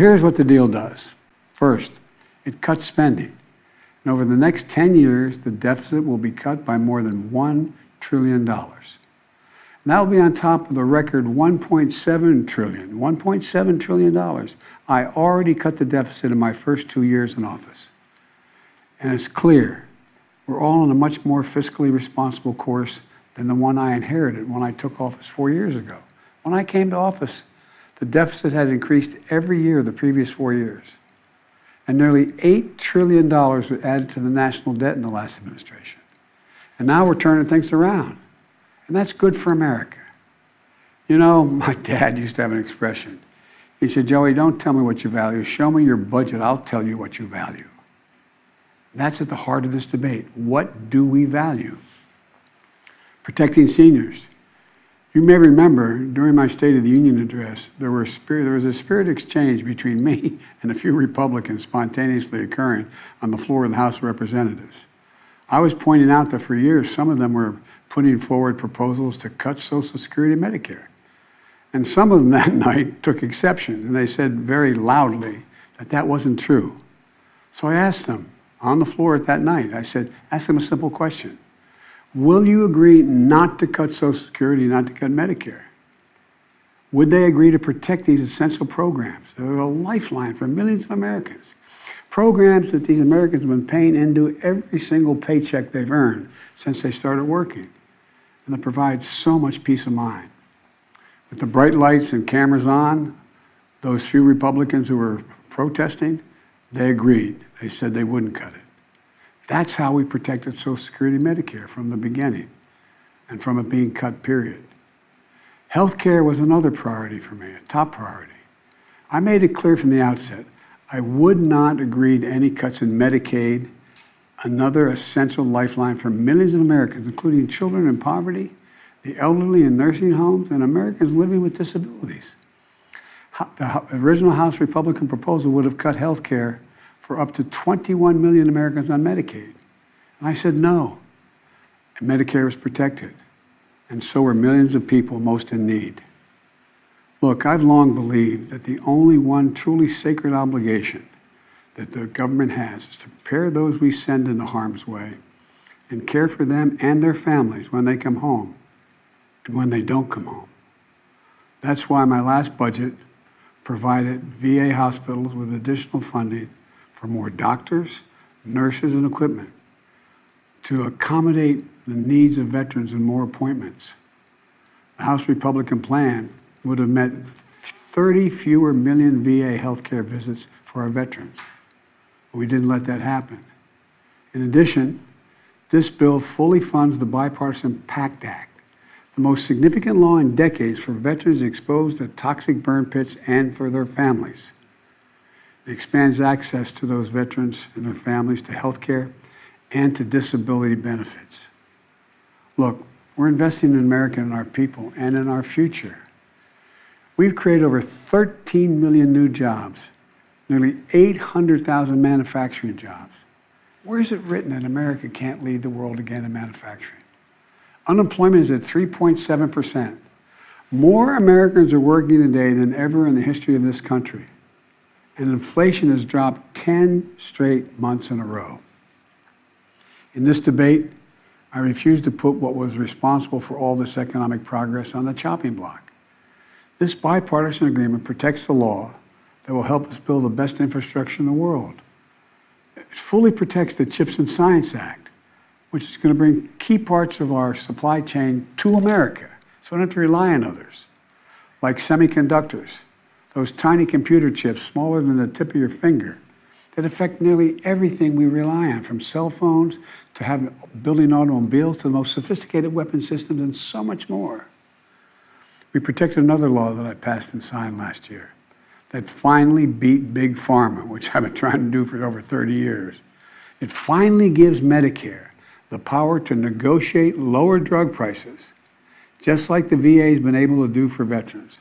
here's what the deal does. First, it cuts spending. And over the next 10 years, the deficit will be cut by more than $1 trillion. And that will be on top of the record $1.7 trillion. I already cut the deficit in my first 2 years in office. And it's clear we're all on a much more fiscally responsible course than the one I inherited when I took office 4 years ago. When I came to office, the deficit had increased every year the previous 4 years. And nearly $8 trillion was added to the national debt in the last administration. And now we're turning things around. And that's good for America. You know, my dad used to have an expression. He said, Joey, don't tell me what you value. Show me your budget. I'll tell you what you value. That's at the heart of this debate. What do we value? Protecting seniors. You may remember during my State of the Union address, there was a spirit exchange between me and a few Republicans spontaneously occurring on the floor of the House of Representatives. I was pointing out that for years, some of them were putting forward proposals to cut Social Security and Medicare. And some of them that night took exception, and they said very loudly that that wasn't true. So I asked them on the floor at that night, I said, ask them a simple question. Will you agree not to cut Social Security, not to cut Medicare? Would they agree to protect these essential programs? They're a lifeline for millions of Americans. Programs that these Americans have been paying into every single paycheck they've earned since they started working. And that provides so much peace of mind. With the bright lights and cameras on, those few Republicans who were protesting, they agreed. They said they wouldn't cut it. That's how we protected Social Security and Medicare from the beginning and from it being cut, period. Health care was another priority for me, a top priority. I made it clear from the outset, I would not agree to any cuts in Medicaid, another essential lifeline for millions of Americans, including children in poverty, the elderly in nursing homes, and Americans living with disabilities. The original House Republican proposal would have cut health care for up to 21 million Americans on Medicaid. And I said no. And Medicare was protected. And so were millions of people most in need. Look, I've long believed that the only one truly sacred obligation that the government has is to prepare those we send into harm's way and care for them and their families when they come home and when they don't come home. That's why my last budget provided VA hospitals with additional funding for more doctors, nurses, and equipment to accommodate the needs of veterans and more appointments. The House Republican plan would have meant 30 fewer million VA healthcare visits for our veterans. But we didn't let that happen. In addition, this bill fully funds the Bipartisan PACT Act, the most significant law in decades for veterans exposed to toxic burn pits and for their families. It expands access to those veterans and their families to health care and to disability benefits. Look, we're investing in America and our people and in our future. We've created over 13 million new jobs, nearly 800,000 manufacturing jobs. Where is it written that America can't lead the world again in manufacturing? Unemployment is at 3.7%. More Americans are working today than ever in the history of this country. And inflation has dropped 10 straight months in a row. In this debate, I refuse to put what was responsible for all this economic progress on the chopping block. This bipartisan agreement protects the law that will help us build the best infrastructure in the world. It fully protects the CHIPS and Science Act, which is going to bring key parts of our supply chain to America, so we don't have to rely on others, like semiconductors, those tiny computer chips smaller than the tip of your finger that affect nearly everything we rely on, from cell phones to building automobiles to the most sophisticated weapon systems and so much more. We protected another law that I passed and signed last year that finally beat Big Pharma, which I've been trying to do for over 30 years. It finally gives Medicare the power to negotiate lower drug prices, just like the VA has been able to do for veterans.